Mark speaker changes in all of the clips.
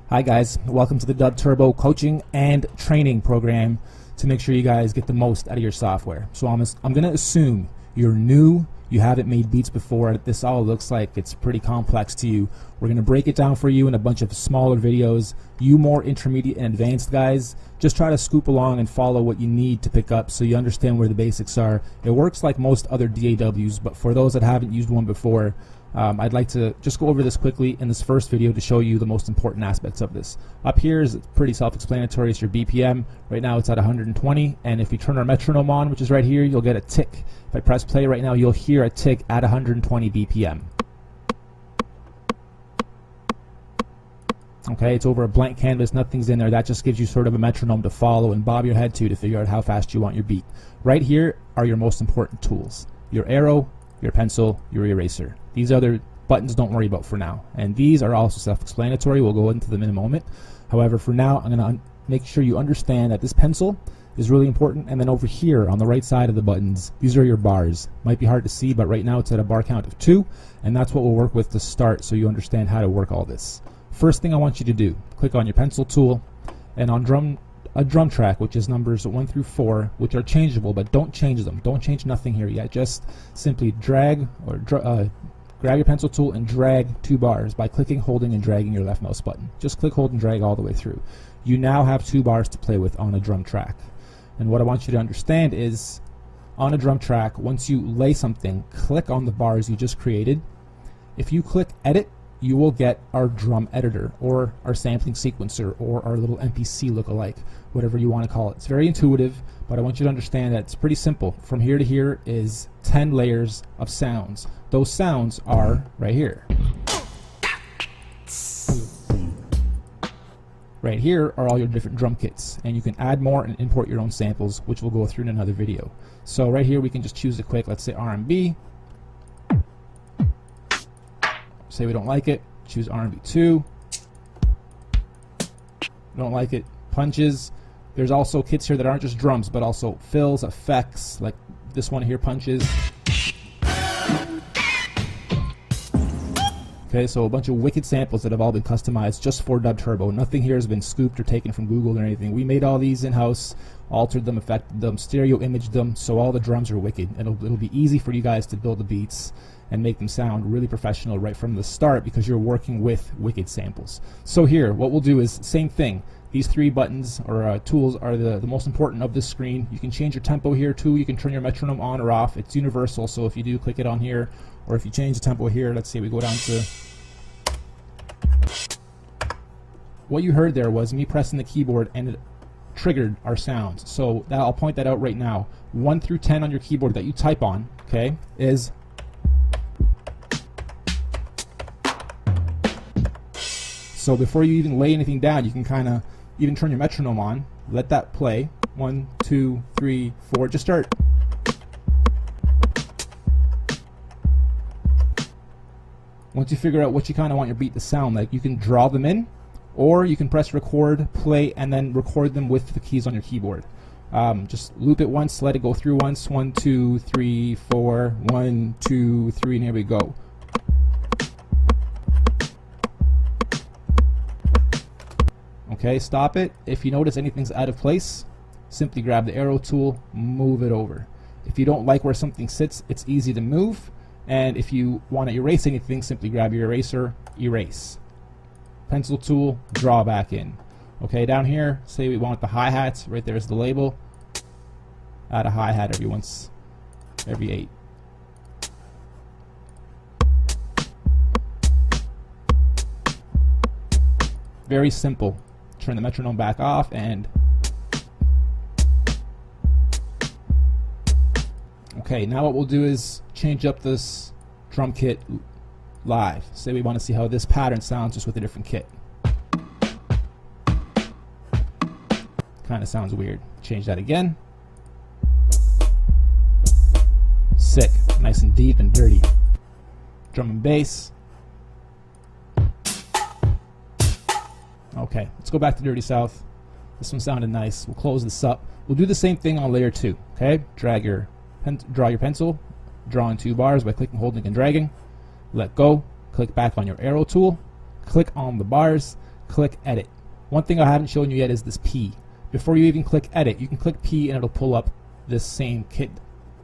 Speaker 1: Hi guys, welcome to the DubTurbo coaching and training program to make sure you guys get the most out of your software. So I'm going to assume you're new, you haven't made beats before, this all looks like it's pretty complex to you. We're going to break it down for you in a bunch of smaller videos. You more intermediate and advanced guys, just try to scoop along and follow what you need to pick up so you understand where the basics are. It works like most other DAWs, but for those that haven't used one before, I'd like to just go over this quickly in this first video to show you the most important aspects of this. Up here is pretty self-explanatory. It's your BPM. Right now it's at 120, and if you turn our metronome on, which is right here, you'll get a tick. If I press play right now, you'll hear a tick at 120 BPM. Okay, it's over a blank canvas, nothing's in there. That just gives you sort of a metronome to follow and bob your head to figure out how fast you want your beat. Right here are your most important tools. Your arrow, your pencil, your eraser. These other buttons don't worry about for now. And these are also self-explanatory. We'll go into them in a moment. However, for now, I'm going to make sure you understand that this pencil is really important. And then over here on the right side of the buttons, these are your bars. Might be hard to see, but right now it's at a bar count of 2. And that's what we'll work with to start so you understand how to work all this. First thing I want you to do, click on your pencil tool, and on a drum track, which is numbers 1 through 4, which are changeable, but don't change them. Don't change nothing here yet. Just simply drag or grab your pencil tool and drag 2 bars by clicking, holding, and dragging your left mouse button. Just click, hold, and drag all the way through. You now have 2 bars to play with on a drum track. And what I want you to understand is, on a drum track, once you lay something, click on the bars you just created. If you click edit, you will get our drum editor or our sampling sequencer or our little MPC lookalike, whatever you want to call it. It's very intuitive, but I want you to understand that it's pretty simple. From here to here is 10 layers of sounds. Those sounds are right here. Right here are all your different drum kits, and you can add more and import your own samples, which we'll go through in another video. So right here we can just choose a quick, let's say R&B. Say we don't like it, choose R&B 2. Don't like it, punches. There's also kits here that aren't just drums, but also fills, effects, like this one here, punches. Okay, so a bunch of wicked samples that have all been customized just for DubTurbo. Nothing here has been scooped or taken from Google or anything. We made all these in-house, altered them, affected them, stereo imaged them, so all the drums are wicked. It'll be easy for you guys to build the beats and make them sound really professional right from the start because you're working with wicked samples. So here, what we'll do is same thing. These 3 buttons or tools are the most important of this screen. You can change your tempo here too. You can turn your metronome on or off. It's universal, so if you do click it on here, or if you change the tempo here, let's say we go down to... What you heard there was me pressing the keyboard and it triggered our sounds. So I'll point that out right now. 1 through 10 on your keyboard that you type on, okay, is... So before you even lay anything down, you can kind of even turn your metronome on, let that play. 1, 2, 3, 4, just start. Once you figure out what you kind of want your beat to sound like, you can draw them in, or you can press record, play, and then record them with the keys on your keyboard. Just loop it once, let it go through once. 1, 2, 3, 4, 1, 2, 3, and here we go. Okay, stop it. If you notice anything's out of place, simply grab the arrow tool, move it over. If you don't like where something sits, it's easy to move. And if you want to erase anything, simply grab your eraser, erase. Pencil tool, draw back in. Okay, down here, say we want the hi-hats, right there's the label. Add a hi-hat every 8. Very simple. Turn the metronome back off and... Okay, now what we'll do is change up this drum kit live. Say we want to see how this pattern sounds just with a different kit. Kind of sounds weird. Change that again. Sick. Nice and deep and dirty. Drum and bass. Okay, let's go back to Dirty South. This one sounded nice. We'll close this up. We'll do the same thing on layer 2. Okay, draw your pencil, draw in 2 bars by clicking, holding, and dragging. Let go. Click back on your arrow tool. Click on the bars. click edit. One thing I haven't shown you yet is this P. Before you even click edit, you can click P and it'll pull up this same kit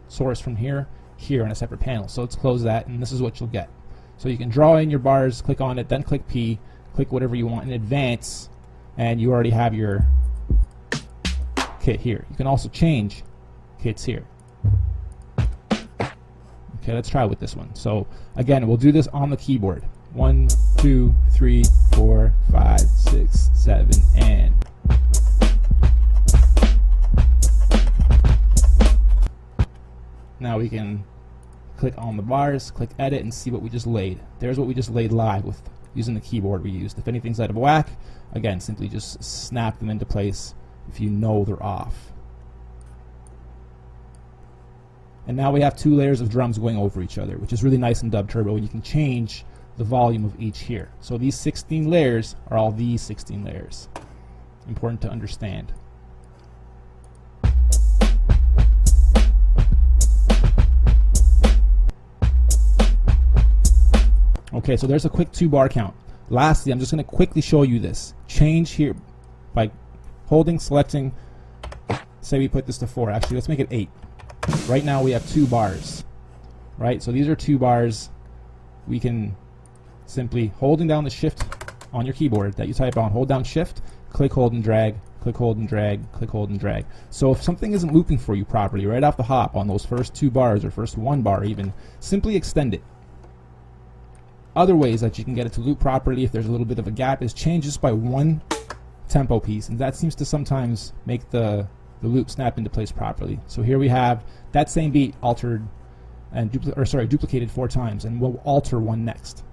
Speaker 1: source from here in a separate panel. So let's close that, and this is what you'll get. So you can draw in your bars, click on it, then click P, click whatever you want in advance, and you already have your kit here. You can also change kits here. Okay, let's try with this one. So again, we'll do this on the keyboard. 1, 2, 3, 4, 5, 6, 7, and now we can click on the bars, click edit, and see what we just laid. There's what we just laid live with using the keyboard we used. If anything's out of whack, again, simply just snap them into place if you know they're off. And now we have 2 layers of drums going over each other, which is really nice in DubTurbo, and you can change the volume of each here. So these 16 layers are all these 16 layers. Important to understand. Okay, so there's a quick 2-bar count. Lastly, I'm just going to quickly show you this. Change here by holding, selecting, say we put this to 4. Actually, let's make it 8. Right now we have 2 bars. Right, so these are 2 bars. We can simply, holding down the shift on your keyboard that you type on, hold down shift, click, hold, and drag, click, hold, and drag, click, hold, and drag. So if something isn't looping for you properly right off the hop on those first 2 bars or first 1 bar even, simply extend it. Other ways that you can get it to loop properly if there's a little bit of a gap is change this by 1 tempo piece, and that seems to sometimes make the loop snap into place properly. So here we have that same beat altered and duplicated 4 times, and we'll alter one next.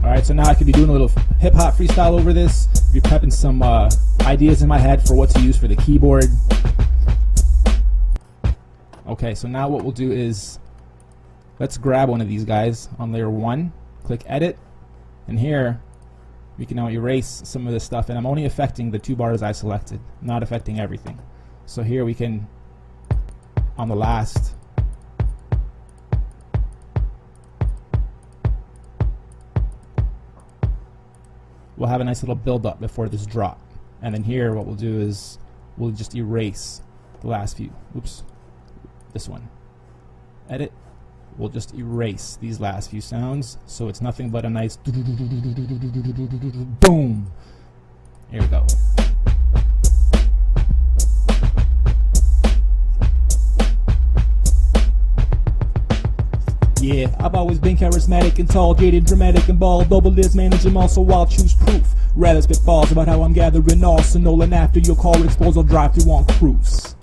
Speaker 1: Alright, so now I could be doing a little hip-hop freestyle over this, be prepping some ideas in my head for what to use for the keyboard. Okay, so now what we'll do is, let's grab one of these guys on layer 1, click edit, and here we can now erase some of this stuff, and I'm only affecting the 2 bars I selected, not affecting everything. So here we can, on the last, we'll have a nice little build up before this drop. And then here what we'll do is we'll just erase the last few. Oops, this one. Edit. We'll just erase these last few sounds so it's nothing but a nice boom. Here we go. Yeah, I've always been charismatic and tall, jaded, dramatic and bald. Double-list manage them also, I'll choose proof. Rather spit balls about how I'm gathering arsenal, and after your call explodes, I'll drive through on cruise.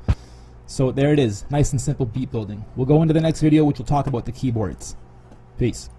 Speaker 1: So there it is, nice and simple beat building. We'll go into the next video, which will talk about the keyboards. Peace.